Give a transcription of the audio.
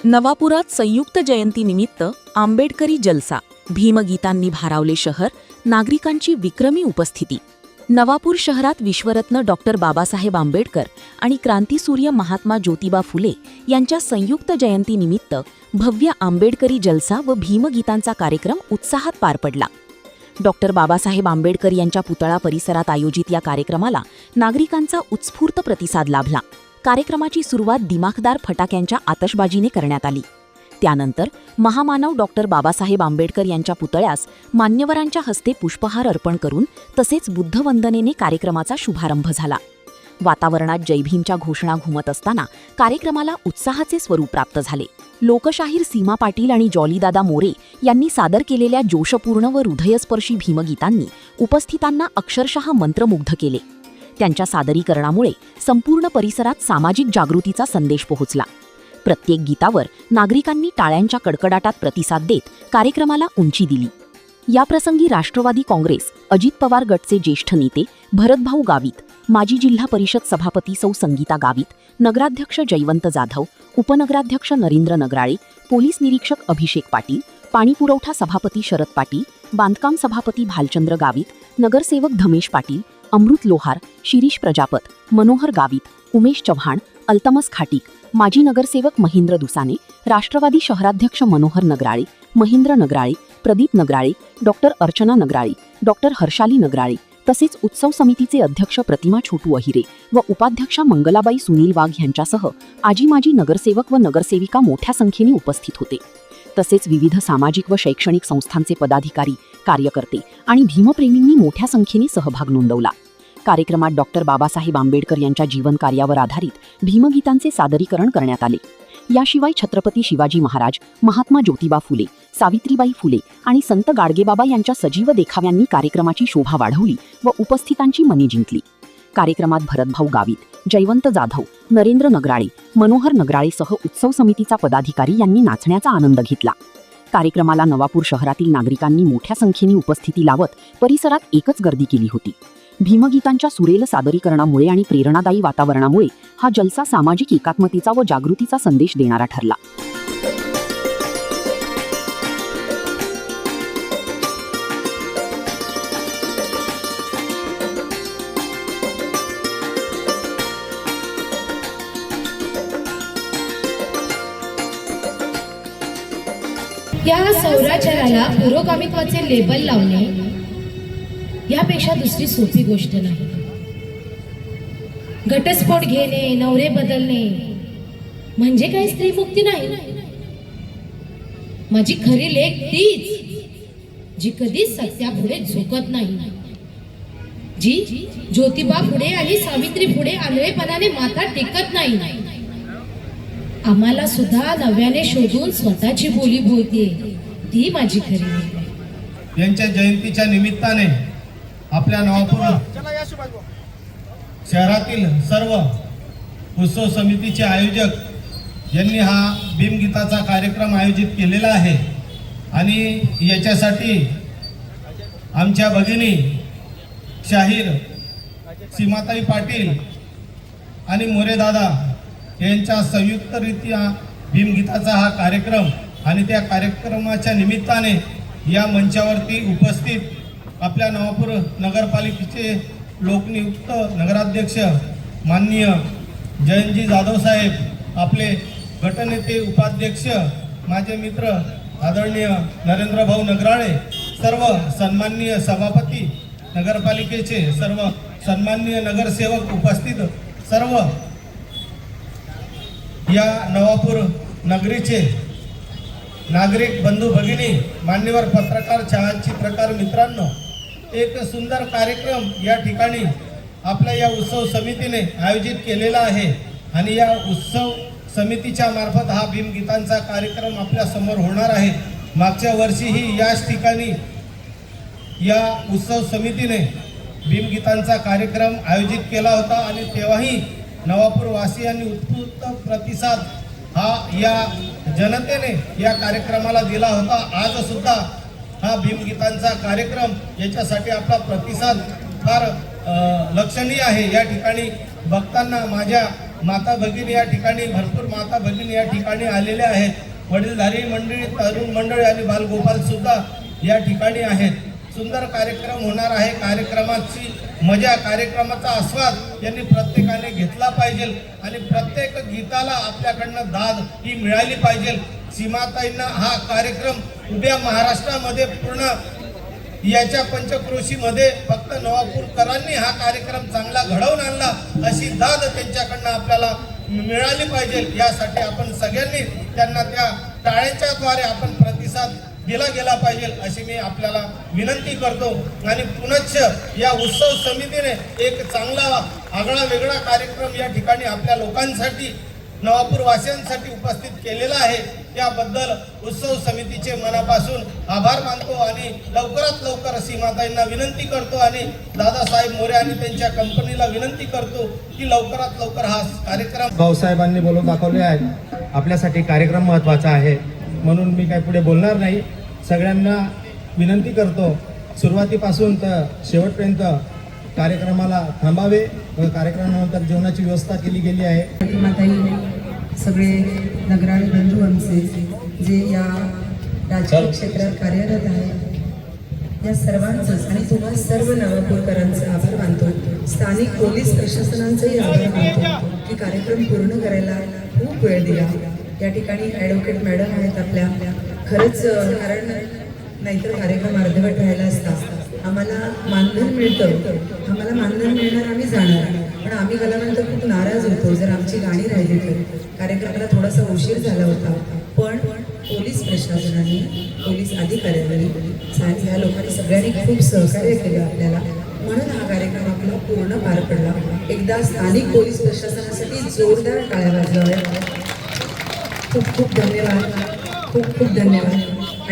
नवापुरात संयुक्त जयंतीनिमित्त आंबेडकरी जलसा, भीमगीतांनी भारावले शहर, नागरिकांची विक्रमी उपस्थिती। नवापूर शहरात विश्वरत्न डॉक्टर बाबासाहेब आंबेडकर आणि क्रांतीसूर्य महात्मा ज्योतिबा फुले यांच्या संयुक्त जयंतीनिमित्त भव्य आंबेडकरी जलसा व भीमगीतांचा कार्यक्रम उत्साहात पार पडला। डॉक्टर बाबासाहेब आंबेडकर यांच्या पुतळा परिसरात आयोजित या कार्यक्रमाला नागरिकांचा उत्स्फूर्त प्रतिसाद लाभला। कार्यक्रमाची सुरुवात दिमाखदार फटाक्यांच्या आतषबाजीने करण्यात आली। त्यानंतर महामानव डॉक्टर बाबासाहेब आंबेडकर यांच्या पुतळ्यास मान्यवरांच्या हस्ते पुष्पहार अर्पण करून तसेच बुद्धवंदनेने कार्यक्रमाचा शुभारंभ झाला। वातावरणात जय भीमच्या घोषणा घुमत असताना कार्यक्रमाला उत्साहाचे स्वरूप प्राप्त झाले। लोकशाहीर सीमा पाटील आणि जॉलीदादा मोरे यांनी सादर केलेल्या जोशपूर्ण व हृदयस्पर्शी भीमगीतांनी उपस्थितांना अक्षरशः मंत्रमुग्ध केले। त्यांच्या सादरीकरणामुळे संपूर्ण परिसरात सामाजिक जागृतीचा संदेश पोहोचला। प्रत्येक गीतावर नागरिकांनी टाळ्यांच्या कडकडाटात प्रतिसाद देत कार्यक्रमाला उंची दिली। याप्रसंगी राष्ट्रवादी काँग्रेस, अजित पवार गटचे ज्येष्ठ नेते भरतभाऊ गावित, माजी जिल्हा परिषद सभापती सौ संगीता गावित, नगराध्यक्ष जयवंत जाधव, उपनगराध्यक्ष नरेंद्र नगराळे, पोलीस निरीक्षक अभिषेक पाटील, पाणीपुरवठा सभापती शरद पाटील, बांधकाम सभापती भालचंद्र गावित, नगरसेवक धमेश पाटील, अमृत लोहार, शिरीष प्रजापत, मनोहर गावित, उमेश चव्हाण, अल्तमस खाटीक, माजी नगरसेवक महेंद्र दुसाने, राष्ट्रवादी शहराध्यक्ष मनोहर नगराळे, महेंद्र नगराळे, प्रदीप नगराळे, डॉक्टर अर्चना नगराळे, डॉक्टर हर्षाली नगराळे तसेच उत्सव समितीचे अध्यक्ष प्रतिमा छोटू अहिरे व उपाध्यक्षा मंगलाबाई सुनील वाघ यांच्यासह आजी माजी नगरसेवक व नगरसेविका मोठ्या संख्येने उपस्थित होते। तसेच विविध सामाजिक व शैक्षणिक संस्थांचे पदाधिकारी, कार्यकर्ते आणि भीमप्रेमींनी मोठ्या संख्येने सहभाग नोंदवला। कार्यक्रमात डॉक्टर बाबासाहेब आंबेडकर यांच्या जीवन कार्यावर आधारित भीमगीतांचे सादरीकरण करण्यात आले। याशिवाय छत्रपती शिवाजी महाराज, महात्मा ज्योतिबा फुले, सावित्रीबाई फुले आणि संत गाडगेबाबा यांच्या सजीव देखाव्यांनी कार्यक्रमाची शोभा वाढवली व उपस्थितांची मने जिंकली। कार्यक्रमात भरतभाऊ गावित, जयवंत जाधव, नरेंद्र नगराळे, मनोहर नगराळेसह उत्सव समितीचा पदाधिकारी यांनी नाचण्याचा आनंद घेतला। कार्यक्रमाला नवापूर शहरातील नागरिकांनी मोठ्या संख्येने उपस्थिती लावत परिसरात एकच गर्दी केली होती। भीमगीतांच्या सुरेल सादरीकरणामुळे आणि प्रेरणादायी वातावरणामुळे हा जलसा सामाजिक एकात्मतेचा व जागृतीचा संदेश देणारा ठरला। या सौराचाराला पुरोगामित्वाचे लेबल लावणे यापेक्षा दुसरी सोपी गोष्ट नाही। घटस्फोट घेणे, नवरे बदलणे म्हणजे काही स्त्री मुक्ती नाही। माझी खरी लेक तीच जी कधीच सत्यापुढे झुकत नाही, जी ज्योतिबा पुढे आणि सावित्री पुढे आंधळेपणाने माथा टेकत नाही। आम्हाला सुद्धा नव्याने शोधून स्वतःची बोली बोलते, ती माझी खरी लेक। यांच्या जयंतीच्या निमित्ताने आपल्या नवापूर शहरातील सर्व उत्सव समितीचे आयोजक यांनी हा भीमगीताचा कार्यक्रम आयोजित केलेला आहे आणि याच्यासाठी आमच्या भगिनी शाहीर सीमाताई पाटील आणि मोरेदादा यांच्या संयुक्तरित्या भीमगीताचा हा कार्यक्रम आणि त्या कार्यक्रमाच्या निमित्ताने या मंचावरती उपस्थित आपल्या नवापूर नगरपालिकेचे लोकनियुक्त नगराध्यक्ष माननीय जयंतजी जाधव साहेब, आपले गटनेते उपाध्यक्ष माझे मित्र आदरणीय नरेंद्र भाऊ नगराळे, सर्व सन्माननीय सभापती नगरपालिकेचे, सर्व सन्माननीय नगरसेवक उपस्थित, सर्व या नवापूर नगरीचे नागरिक बंधू भगिनी, मान्यवर पत्रकार, छायाचित्रकार मित्रांनो, एक सुंदर कार्यक्रम या ठिकाणी आपल्या या उत्सव समितीने आयोजित केलेला आहे आणि या उत्सव समितीच्या मार्फत हा भीमगीतांचा कार्यक्रम आपल्या समोर होणार आहे। मागच्या वर्षीही याच ठिकाणी या उत्सव समितीने भीमगीतांचा कार्यक्रम आयोजित केला होता आणि तेव्हाही नवापूर वासियांनी उत्स्फूर्त प्रतिसाद हा या जनतेने या कार्यक्रमाला दिला होता। आज सुद्धा हा भीमगीतांचा कार्यक्रम याच्यासाठी आपला प्रतिसाद फार लक्षणीय आहे। या ठिकाणी बघताना माझ्या माता भगिनी या ठिकाणी भरपूर माता भगिनी या ठिकाणी आलेल्या आहेत। वडीलधारी मंडळी, तरुण मंडळी आणि बालगोपाल सुद्धा या ठिकाणी आहेत। सुंदर कार्यक्रम होणार आहे। कार्यक्रमाची मजा, कार्यक्रमाचा आस्वाद यांनी प्रत्येकाने घेतला पाहिजे आणि प्रत्येक गीताला आपल्याकडनं दाद ही मिळाली पाहिजे। सीमाताईंना हा कार्यक्रम उभ्या महाराष्ट्रामध्ये पूर्ण याच्या पंचक्रोशीमध्ये फक्त नवापूरकरांनी हा कार्यक्रम चांगला घडवून आणला अशी दाद त्यांच्याकडनं आपल्याला मिळाली पाहिजे। यासाठी आपण सगळ्यांनी त्यांना त्या टाळ्यांच्याद्वारे आपण प्रतिसाद दिला गेला पाहिजे अशी मी आपल्याला विनंती करतो। आणि पुनश्च या उत्सव समितीने एक चांगला आगळा वेगळा कार्यक्रम या ठिकाणी आपल्या लोकांसाठी, नवापूरवासियांसाठी उपस्थित केलेला आहे। त्याबद्दल उत्सव समितीचे मनापासून आभार मानतो आणि लवकरात लवकर सीमाताईंना विनंती करतो आणि दादासाहेब मोरे आणि त्यांच्या कंपनीला विनंती करतो की लवकरात लवकर हा कार्यक्रम भाऊसाहेबांनी बोलून दाखवले आहे। आपल्यासाठी कार्यक्रम महत्त्वाचा आहे म्हणून मी काही पुढे बोलणार नाही। सगळ्यांना विनंती करतो सुरुवातीपासून तर शेवटपर्यंत कार्यक्रमाला थांबावे व कार्यक्रमानंतर जेवणाची व्यवस्था केली गेली आहे। माताई, सगळे नगराळ बंधू आमचे जे या राजकीय क्षेत्रात कार्यरत आहेत, या सर्वांचंच आणि तुम्हा सर्व नवापूरकरांचं आभार मानतो। स्थानिक पोलीस प्रशासनांचंही आभार मानतो की कार्यक्रम पूर्ण करायला खूप वेळ दिला। या ठिकाणी ॲडव्होकेट मॅडम आहेत आपल्या, खरंच कारण नाहीतर कार्यक्रम अर्धवट राहिला असता। आम्हाला मानधन मिळतं, आम्हाला मानधन मिळणार, आम्ही जाणार, पण आम्ही कलावंत खूप नाराज होतो जर आमची गाणी राहिली तर। कार्यक्रमाला थोडासा उशीर झाला होता, पण पोलीस प्रशासनाने, पोलीस अधिकाऱ्यांनी, ह्या लोकांनी सगळ्यांनी खूप सहकार्य केलं आपल्याला, म्हणून हा कार्यक्रम आपला पूर्ण पार पडला। एकदा स्थानिक पोलीस प्रशासनासाठी जोरदार टाळ्या वाजवाव्या। खूप खूप धन्यवाद, खूप खूप धन्यवाद।